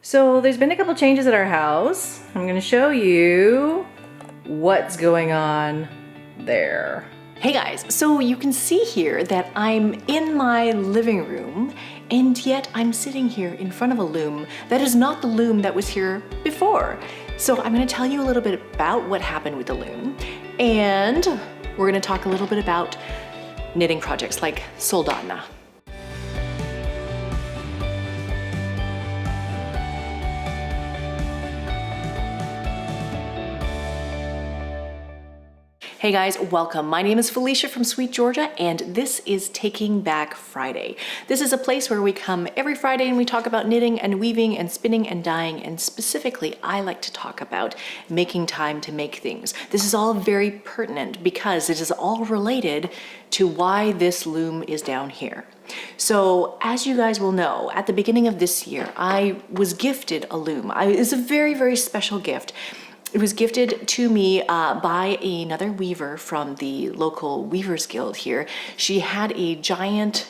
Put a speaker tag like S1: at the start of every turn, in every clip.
S1: So there's been a couple changes at our house. I'm gonna show you what's going on there.
S2: Hey guys, so you can see here that I'm in my living room and yet I'm sitting here in front of a loom that is not the loom that was here before. So I'm gonna tell you a little bit about what happened with the loom, and we're gonna talk a little bit about knitting projects like Soldotna. Hey guys, welcome. My name is Felicia from SweetGeorgia, and this is Taking Back Friday. This is a place where we come every Friday and we talk about knitting and weaving and spinning and dyeing, and specifically, I like to talk about making time to make things. This is all very pertinent because it is all related to why this loom is down here. So as you guys will know, at the beginning of this year, I was gifted a loom. It's a very, very special gift. It was gifted to me by another weaver from the local Weavers Guild here. She had a giant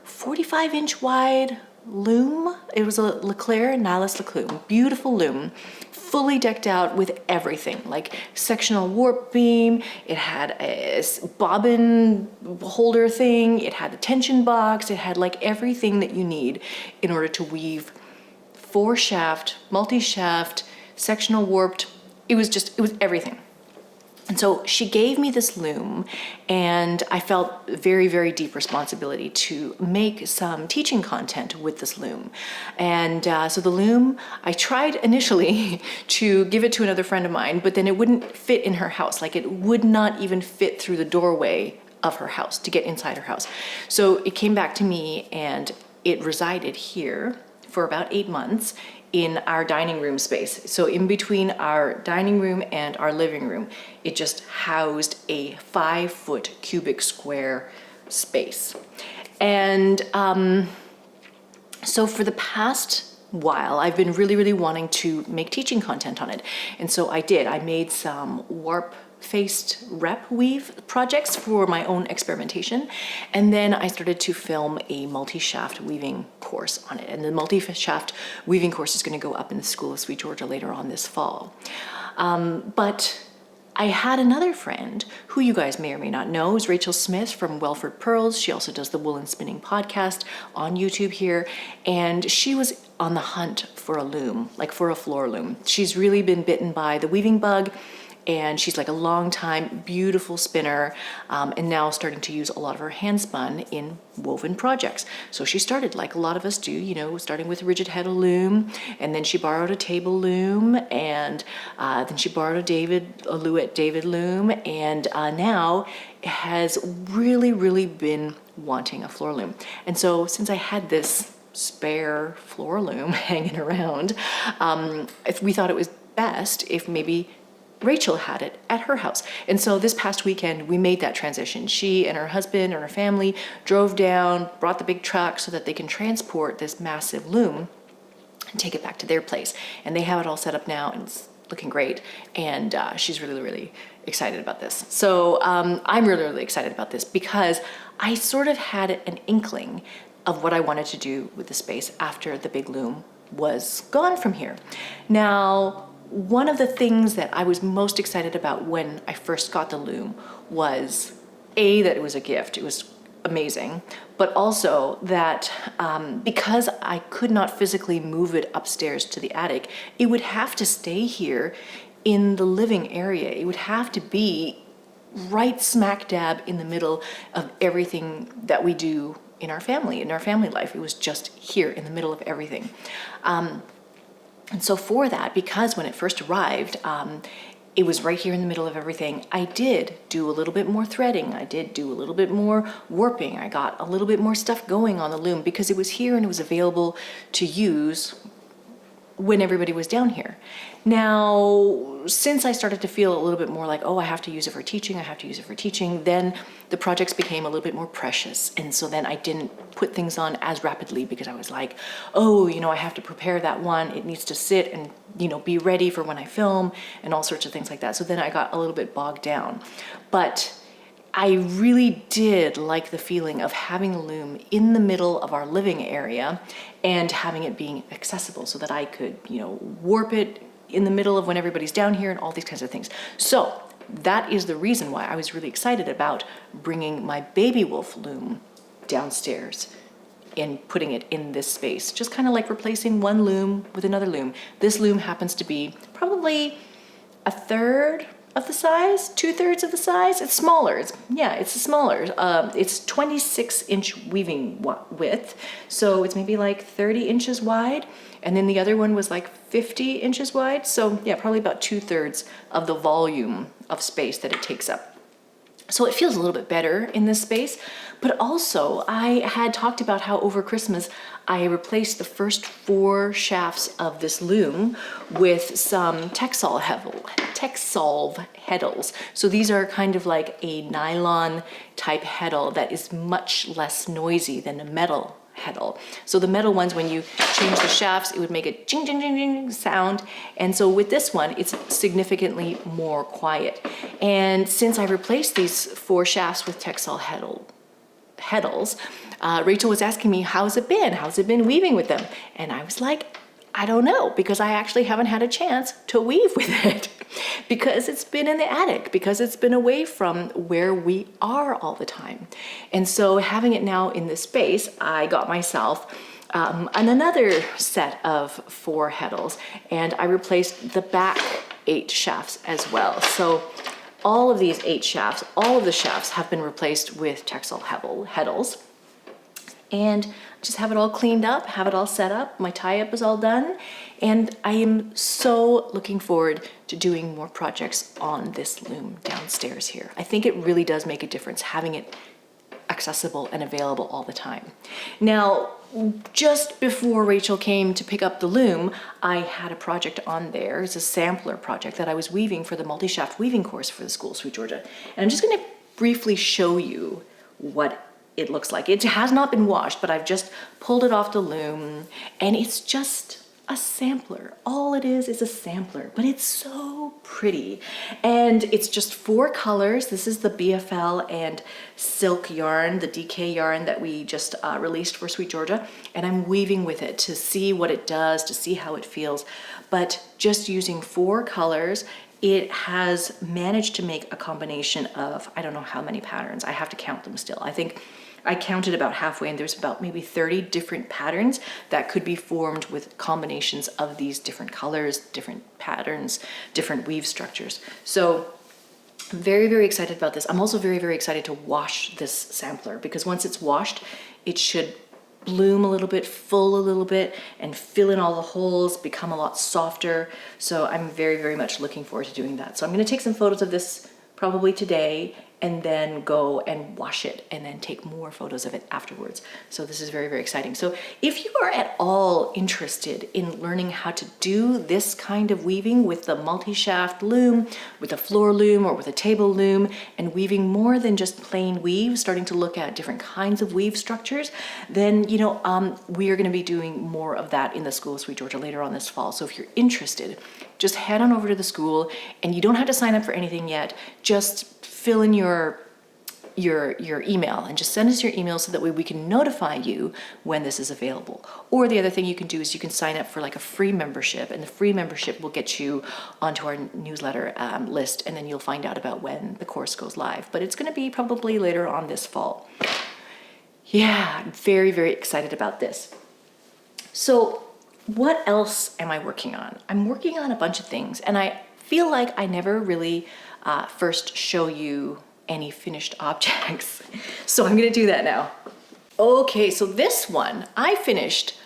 S2: 45-inch wide loom. It was a Leclerc Nihilus loom, beautiful loom, fully decked out with everything, like sectional warp beam. It had a bobbin holder thing. It had a tension box. It had like everything that you need in order to weave 4-shaft, multi-shaft, sectional warped. It was everything. And so she gave me this loom, and I felt very, very deep responsibility to make some teaching content with this loom. And so the loom, I tried initially to give it to another friend of mine, but then it wouldn't fit in her house. Like, it would not even fit through the doorway of her house to get inside her house. So it came back to me, and it resided here for about 8 months in our dining room space. So in between our dining room and our living room, it just housed a 5-foot cubic square space. And so for the past while, I've been really, really wanting to make teaching content on it. And so I did. I made some warp faced rep weave projects for my own experimentation, and then I started to film a multi-shaft weaving course on it, and the multi-shaft weaving course is going to go up in the School of SweetGeorgia later on this fall. But I had another friend who you guys may or may not know is Rachel Smith from Welford Pearls. She also does the Wool and Spinning podcast on YouTube here, and she was on the hunt for a loom, like for a floor loom. She's really been bitten by the weaving bug, and she's like a long time beautiful spinner, and now starting to use a lot of her hand spun in woven projects. So she started like a lot of us do, you know, starting with a rigid head loom, and then she borrowed a table loom, and then she borrowed a Louet David loom, and now has really, really been wanting a floor loom. And so since I had this spare floor loom hanging around, we thought it was best if maybe Rachel had it at her house. And so this past weekend, we made that transition. She and her husband and her family drove down, brought the big truck so that they can transport this massive loom and take it back to their place. And they have it all set up now, and it's looking great. And she's really, really excited about this. So I'm really, really excited about this because I sort of had an inkling of what I wanted to do with the space after the big loom was gone from here. Now, one of the things that I was most excited about when I first got the loom was that it was a gift. It was amazing, but also that because I could not physically move it upstairs to the attic, it would have to stay here in the living area. It would have to be right smack dab in the middle of everything that we do in our family life. It was just here in the middle of everything. And so for that, because when it first arrived, it was right here in the middle of everything, I did do a little bit more threading. I did do a little bit more warping. I got a little bit more stuff going on the loom because it was here and it was available to use when everybody was down here. Now, since I started to feel a little bit more like, oh, I have to use it for teaching, then the projects became a little bit more precious. And so then I didn't put things on as rapidly because I was like, oh, you know, I have to prepare that one. It needs to sit and, you know, be ready for when I film and all sorts of things like that. So then I got a little bit bogged down. But I really did like the feeling of having a loom in the middle of our living area and having it being accessible so that I could, warp it in the middle of when everybody's down here and all these kinds of things. So that is the reason why I was really excited about bringing my baby wolf loom downstairs and putting it in this space, just kind of like replacing one loom with another loom. This loom happens to be probably a third of the size, 2/3 of the size. It's smaller. It's smaller. It's 26-inch weaving width, so it's maybe like 30 inches wide. And then the other one was like 50 inches wide. So yeah, probably about 2/3 of the volume of space that it takes up. So it feels a little bit better in this space, but also I had talked about how over Christmas I replaced the first 4 shafts of this loom with some Texsolve heddles. So these are kind of like a nylon type heddle that is much less noisy than a metal heddle. So the metal ones, when you change the shafts, it would make a jing, jing, jing, jing sound. And so with this one, it's significantly more quiet. And since I replaced these 4 shafts with Texsolve heddles, Rachel was asking me, how's it been? How's it been weaving with them? And I was like, I don't know, because I actually haven't had a chance to weave with it because it's been in the attic, because it's been away from where we are all the time. And so having it now in this space, I got myself another set of 4 heddles, and I replaced the back 8 shafts as well. So all of these 8 shafts, all of the shafts have been replaced with Texsolve heddles. And just have it all cleaned up, have it all set up. My tie-up is all done. And I am so looking forward to doing more projects on this loom downstairs here. I think it really does make a difference having it accessible and available all the time. Now, just before Rachel came to pick up the loom, I had a project on there. It's a sampler project that I was weaving for the multi-shaft weaving course for the school, SweetGeorgia. And I'm just gonna briefly show you what it looks like. It has not been washed, but I've just pulled it off the loom, and it's just a sampler. All it is a sampler, but it's so pretty. And it's just 4 colors. This is the BFL and silk yarn, the DK yarn that we just released for SweetGeorgia, and I'm weaving with it to see what it does, to see how it feels. But just using 4 colors, it has managed to make a combination of, I don't know how many patterns. I have to count them still. I think I counted about halfway, and there's about maybe 30 different patterns that could be formed with combinations of these different colors, different patterns, different weave structures. So I'm very, very excited about this. I'm also very, very excited to wash this sampler, because once it's washed, it should bloom a little bit, full a little bit, and fill in all the holes, become a lot softer. So I'm very, very much looking forward to doing that. So I'm gonna take some photos of this probably today, and then go and wash it, and then take more photos of it afterwards. So this is very, very exciting. So if you are at all interested in learning how to do this kind of weaving with the multi-shaft loom, with a floor loom, or with a table loom, and weaving more than just plain weave, starting to look at different kinds of weave structures, then we are gonna be doing more of that in the School of SweetGeorgia later on this fall. So if you're interested, just head on over to the school, and you don't have to sign up for anything yet. Just fill in your email and just send us your email so that way we can notify you when this is available. Or the other thing you can do is you can sign up for like a free membership, and the free membership will get you onto our newsletter list, and then you'll find out about when the course goes live. But it's gonna be probably later on this fall. Yeah, I'm very, very excited about this. So what else am I working on? I'm working on a bunch of things, and I feel like I never really first show you any finished objects. So I'm gonna do that now. Okay, so this one I finished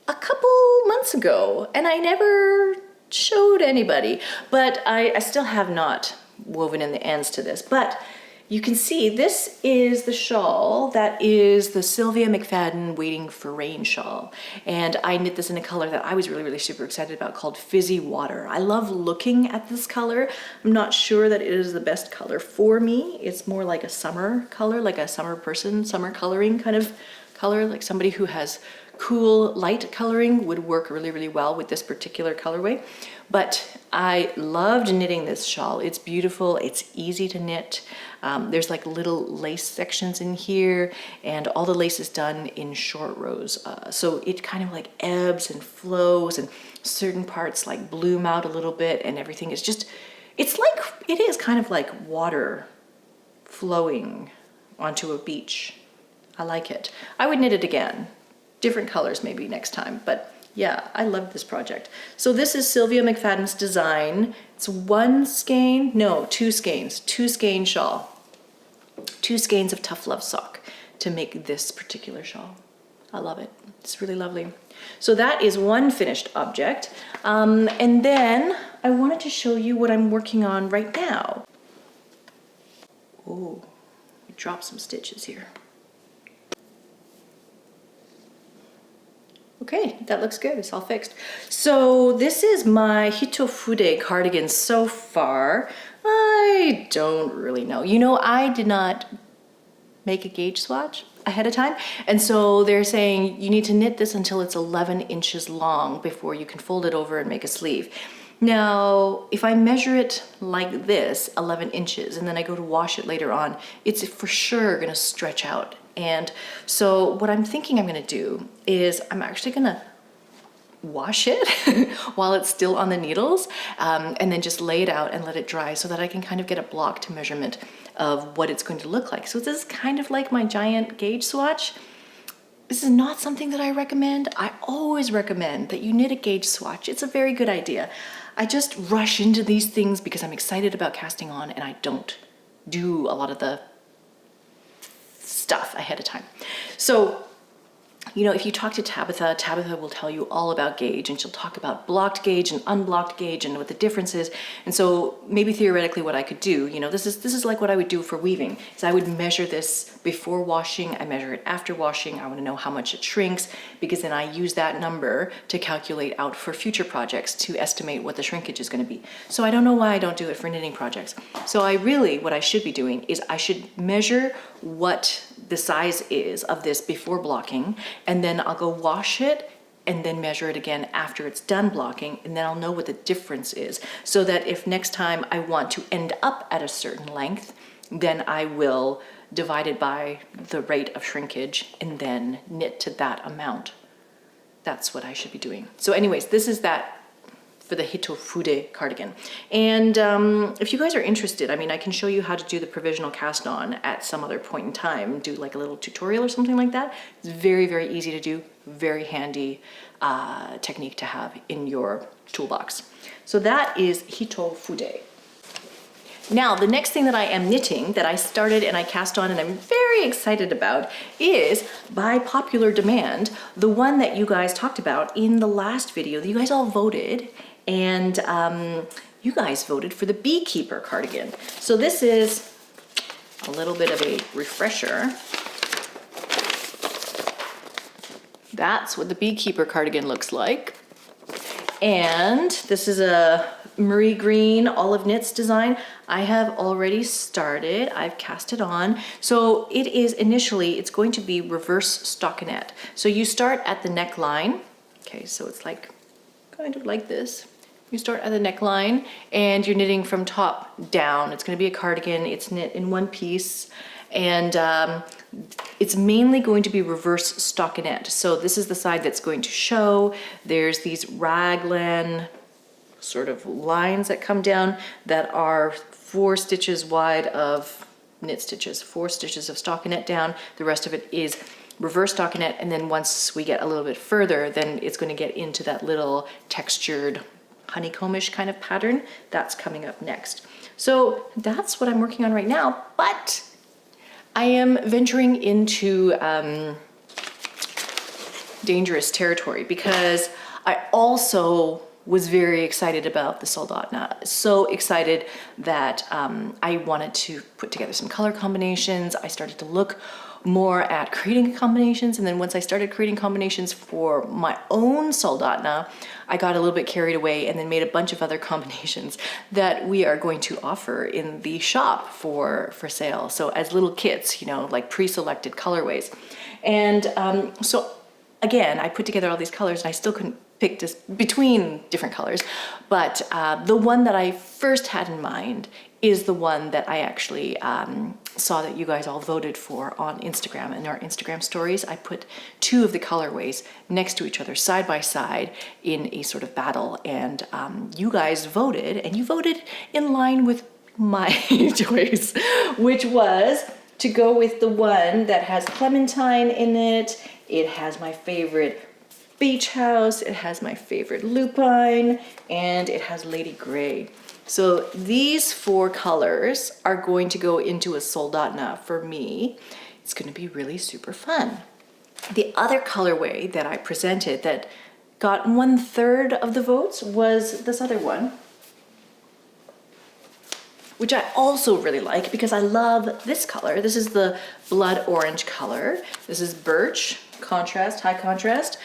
S2: a couple months ago, and I never showed anybody, but I still have not woven in the ends to this. But you can see this is the shawl that is the Sylvia McFadden Waiting for Rain shawl. And I knit this in a color that I was really, really super excited about, called Fizzy Water. I love looking at this color. I'm not sure that it is the best color for me. It's more like a summer color, like a summer person, summer coloring kind of color, like somebody who has cool light coloring would work really, really well with this particular colorway. But I loved knitting this shawl. It's beautiful, it's easy to knit. There's like little lace sections in here, and all the lace is done in short rows. So it kind of like ebbs and flows, and certain parts like bloom out a little bit, and everything is just, it is kind of like water flowing onto a beach. I like it. I would knit it again. Different colors maybe next time, but yeah, I love this project. So this is Sylvia McFadden's design. It's two skein shawl. 2 skeins of tough love sock to make this particular shawl. I love it. It's really lovely. So that is one finished object. And then I wanted to show you what I'm working on right now. Oh, we dropped some stitches here. Okay, that looks good. It's all fixed. So this is my Hitofude cardigan so far. I don't really know. You know, I did not make a gauge swatch ahead of time. And so they're saying you need to knit this until it's 11 inches long before you can fold it over and make a sleeve. Now, if I measure it like this, 11 inches, and then I go to wash it later on, it's for sure gonna stretch out. And so what I'm thinking I'm gonna do is I'm actually gonna wash it while it's still on the needles, and then just lay it out and let it dry so that I can kind of get a blocked measurement of what it's going to look like. So this is kind of like my giant gauge swatch. This is not something that I recommend. I always recommend that you knit a gauge swatch. It's a very good idea. I just rush into these things because I'm excited about casting on, and I don't do a lot of the stuff ahead of time. So, you know, if you talk to Tabitha, Tabitha will tell you all about gauge, and she'll talk about blocked gauge and unblocked gauge and what the difference is. And so maybe theoretically what I could do, you know, this is like what I would do for weaving, is I would measure this before washing, I measure it after washing. I want to know how much it shrinks, because then I use that number to calculate out for future projects to estimate what the shrinkage is going to be. So I don't know why I don't do it for knitting projects. So what I should be doing is I should measure what the size is of this before blocking, and then I'll go wash it and then measure it again after it's done blocking, and then I'll know what the difference is, so that if next time I want to end up at a certain length, then I will divide it by the rate of shrinkage and then knit to that amount. That's what I should be doing. So anyways, this is that for the Hitofude cardigan. And if you guys are interested, I mean, I can show you how to do the provisional cast on at some other point in time, do like a little tutorial or something like that. It's very, very easy to do, very handy technique to have in your toolbox. So that is Hitofude. Now, the next thing that I am knitting that I started and I cast on and I'm very excited about is, by popular demand, the one that you guys talked about in the last video that you guys all voted, and you guys voted for the beekeeper cardigan. So this is a little bit of a refresher. That's what the beekeeper cardigan looks like. And this is a Marie Green Olive Knits design. I have already started, I've cast it on. So it is initially, it's going to be reverse stockinette. So you start at the neckline. Okay, so it's like, kind of like this. You start at the neckline and you're knitting from top down. It's gonna be a cardigan, it's knit in one piece. And it's mainly going to be reverse stockinette. So this is the side that's going to show. There's these raglan sort of lines that come down that are 4 stitches wide of knit stitches, 4 stitches of stockinette down. The rest of it is reverse stockinette, and then once we get a little bit further, then it's going to get into that little textured honeycombish kind of pattern. That's coming up next. So that's what I'm working on right now, but I am venturing into dangerous territory, because I also was very excited about the Soldotna. So excited that I wanted to put together some color combinations. I started to look more at creating combinations, and then once I started creating combinations for my own Soldotna, I got a little bit carried away and then made a bunch of other combinations that we are going to offer in the shop for sale. So as little kits, you know, like pre-selected colorways. And so again, I put together all these colors and I still couldn't pick just between different colors. But the one that I first had in mind is the one that I actually saw that you guys all voted for on Instagram. In our Instagram stories, I put 2 of the colorways next to each other, side by side, in a sort of battle. And you guys voted, and you voted in line with my choice, which was to go with the one that has clementine in it. It has my favorite beach house, it has my favorite lupine, and it has lady gray. So these 4 colors are going to go into a Soldotna for me. It's going to be really super fun. The other colorway that I presented that got 1/3 of the votes was this other one, which I also really like because I love this color. This is the blood orange color. This is birch, contrast, high contrast.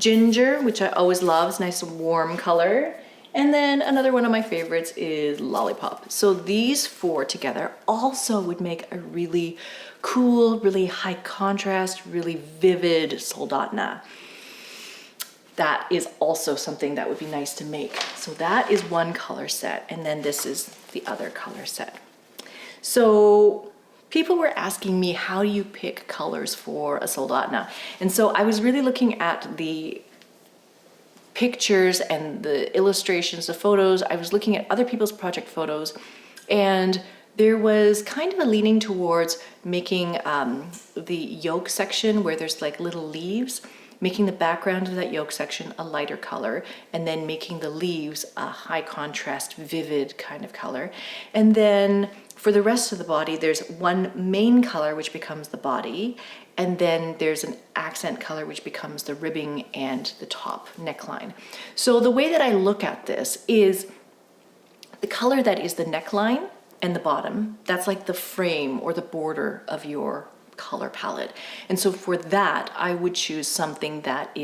S2: Ginger, which I always love, is a nice warm color. And then another one of my favorites is lollipop. So these 4 together also would make a really cool, really high contrast, really vivid Soldotna. That is also something that would be nice to make. So that is one color set, and then this is the other color set. So people were asking me, how do you pick colors for a Soldotna? And so I was really looking at the pictures and the illustrations, the photos. I was looking at other people's project photos, and there was kind of a leaning towards making the yolk section where there's like little leaves, making the background of that yolk section a lighter color, and then making the leaves a high contrast, vivid kind of color. And then for the rest of the body, there's one main color which becomes the body, and then there's an accent color which becomes the ribbing and the top neckline. So the way that I look at this is the color that is the neckline and the bottom, that's like the frame or the border of your color palette. And so for that, I would choose something that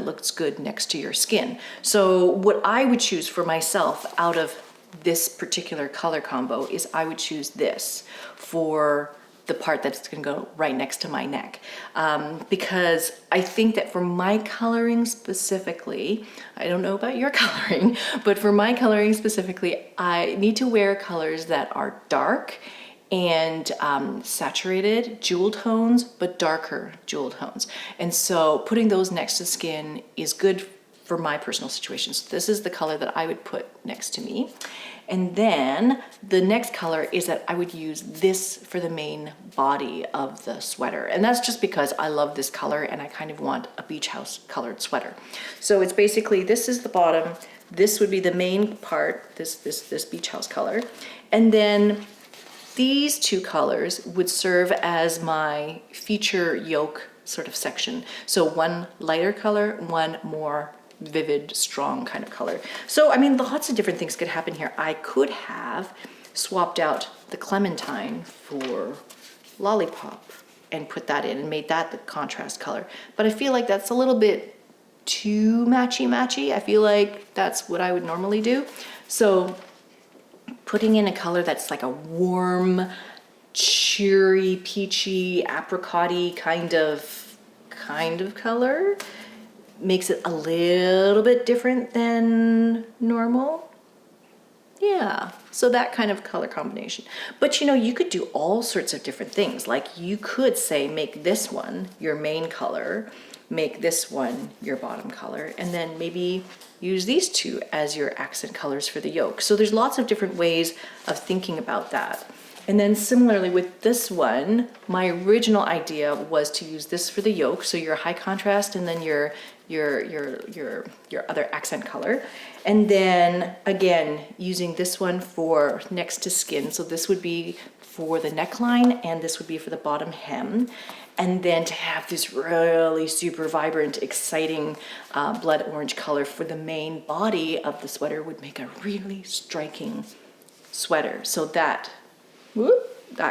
S2: looks good next to your skin. So what I would choose for myself out of this particular color combo is I would choose this for the part that's going to go right next to my neck. Because I think that for my coloring specifically, I don't know about your coloring, but for my coloring specifically, I need to wear colors that are dark and saturated jewel tones, but darker jewel tones. And so putting those next to skin is good for my personal situation. So this is the color that I would put next to me. And then the next color is that I would use this for the main body of the sweater. And that's just because I love this color and I kind of want a beach house colored sweater. So it's basically, this is the bottom, this would be the main part, this beach house color. And then these 2 colors would serve as my feature yoke sort of section. So one lighter color, one more vivid, strong kind of color. So, I mean, lots of different things could happen here. I could have swapped out the clementine for lollipop and put that in and made that the contrast color. But I feel like that's a little bit too matchy-matchy. I feel like that's what I would normally do. So putting in a color that's like a warm, cheery, peachy, apricot-y kind of color makes it a little bit different than normal. Yeah, so that kind of color combination. But you know, you could do all sorts of different things. Like you could say, make this one your main color, make this one your bottom color, and then maybe use these 2 as your accent colors for the yoke. So there's lots of different ways of thinking about that. And then similarly with this one, my original idea was to use this for the yoke, so your high contrast and then your other accent color. And then again, using this one for next to skin. So this would be for the neckline and this would be for the bottom hem. And then to have this really super vibrant, exciting blood orange color for the main body of the sweater would make a really striking sweater. So that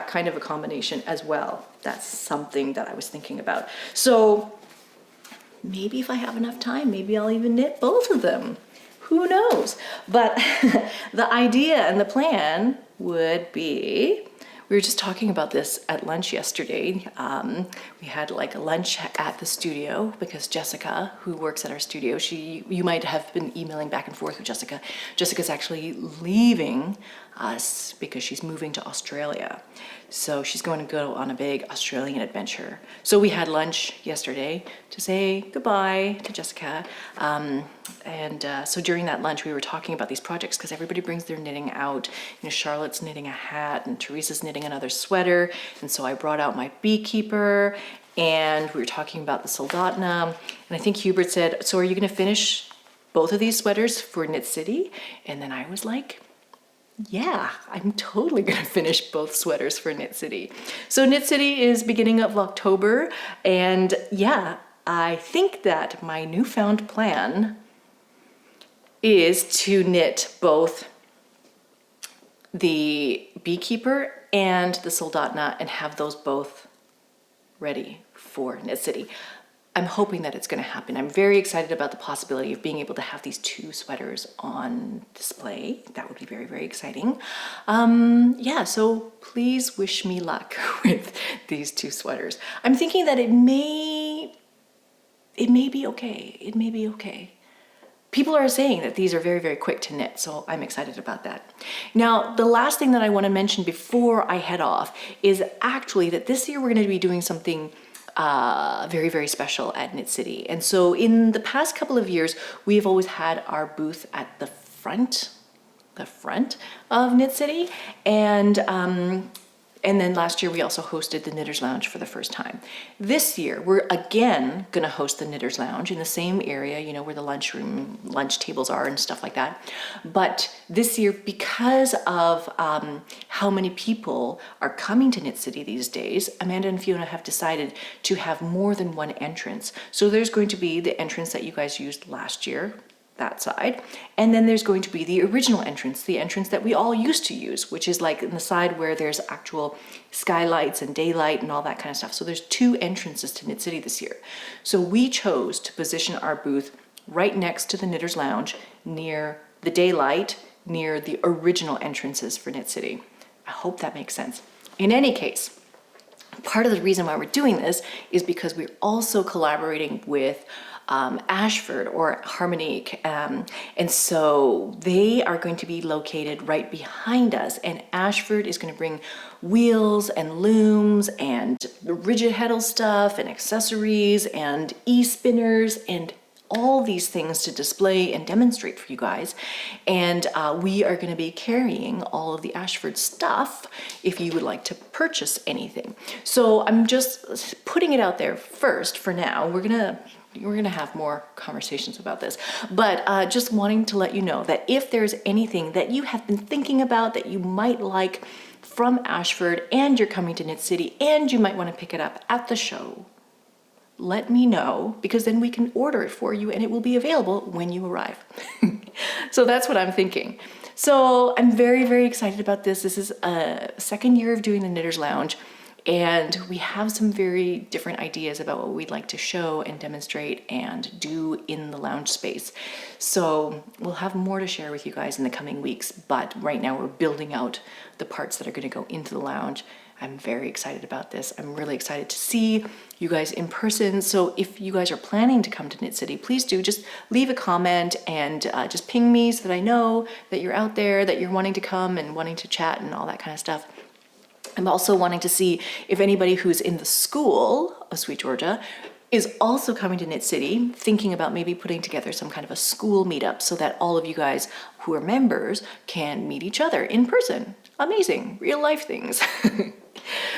S2: kind of a combination as well. That's something that I was thinking about. So maybe if I have enough time, maybe I'll even knit both of them. Who knows? But the idea and the plan would be We were just talking about this at lunch yesterday. We had like a lunch at the studio because Jessica, who works at our studio, you might have been emailing back and forth with Jessica. Jessica's actually leaving us because she's moving to Australia. So she's going to go on a big Australian adventure. So we had lunch yesterday to say goodbye to Jessica. So during that lunch, we were talking about these projects because everybody brings their knitting out. You know, Charlotte's knitting a hat and Teresa's knitting another sweater. And so I brought out my beekeeper and we were talking about the Soldotna. And I think Hubert said, so are you going to finish both of these sweaters for Knit City? And then I was like, yeah, I'm totally gonna finish both sweaters for Knit City. So Knit City is beginning of October, and yeah, I think that my newfound plan is to knit both the beekeeper and the Soldotna and have those both ready for Knit City. I'm hoping that it's going to happen. I'm very excited about the possibility of being able to have these 2 sweaters on display. That would be very, very exciting. Yeah, so please wish me luck with these 2 sweaters. I'm thinking that it may be okay. It may be okay. People are saying that these are very, very quick to knit, so I'm excited about that. Now, the last thing that I want to mention before I head off is actually that this year we're going to be doing something very, very special at Knit City. And so in the past couple of years, we've always had our booth at the front of Knit City. And then last year we also hosted the Knitters Lounge for the first time. This year we're again gonna host the Knitters Lounge in the same area, you know, where the lunch tables are and stuff like that. But this year, because of how many people are coming to Knit City these days, Amanda and Fiona have decided to have more than one entrance. So there's going to be the entrance that you guys used last year, that side, and then there's going to be the original entrance, the entrance that we all used to use, which is like in the side where there's actual skylights and daylight and all that kind of stuff. So there's 2 entrances to Knit City this year. So we chose to position our booth right next to the Knitters Lounge, near the daylight, near the original entrances for Knit City. I hope that makes sense. In any case, part of the reason why we're doing this is because we're also collaborating with Ashford or Harmonique, and so they are going to be located right behind us, and Ashford is going to bring wheels and looms and rigid heddle stuff and accessories and e-spinners and all these things to display and demonstrate for you guys. And we are going to be carrying all of the Ashford stuff if you would like to purchase anything. So I'm just putting it out there first for now. We're gonna have more conversations about this, but just wanting to let you know that if there's anything that you have been thinking about that you might like from Ashford and you're coming to Knit City and you might want to pick it up at the show, let me know, because then we can order it for you and it will be available when you arrive. So that's what I'm thinking. So I'm very, very excited about this. This is a second year of doing the Knitters Lounge, and we have some very different ideas about what we'd like to show and demonstrate and do in the lounge space. So we'll have more to share with you guys in the coming weeks, but right now we're building out the parts that are going to go into the lounge. I'm very excited about this. I'm really excited to see you guys in person. So if you guys are planning to come to Knit City, please do just leave a comment and just ping me so that I know that you're out there, that you're wanting to come and wanting to chat and all that kind of stuff. I'm also wanting to see if anybody who's in the school of Sweet Georgia is also coming to Knit City, thinking about maybe putting together some kind of a school meetup so that all of you guys who are members can meet each other in person. Amazing, real life things.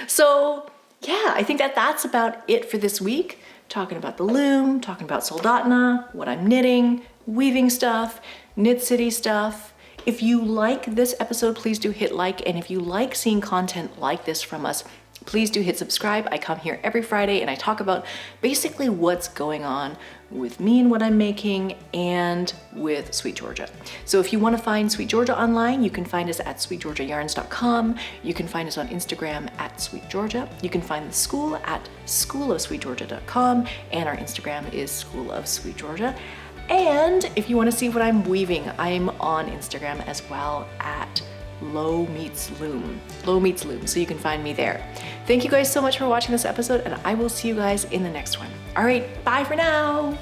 S2: So yeah, I think that that's about it for this week. Talking about the loom, talking about Soldotna, what I'm knitting, weaving stuff, Knit City stuff. If you like this episode, please do hit like, and if you like seeing content like this from us, please do hit subscribe. I come here every Friday and I talk about basically what's going on with me and what I'm making and with Sweet Georgia. So if you want to find Sweet Georgia online, you can find us at SweetGeorgiaYarns.com. You can find us on Instagram at SweetGeorgia. You can find the school at schoolofsweetgeorgia.com, and our Instagram is School of Sweet Georgia. And if you want to see what I'm weaving, I'm on Instagram as well at Low Meets Loom. Low Meets Loom, so you can find me there. Thank you guys so much for watching this episode, and I will see you guys in the next one. All right, bye for now.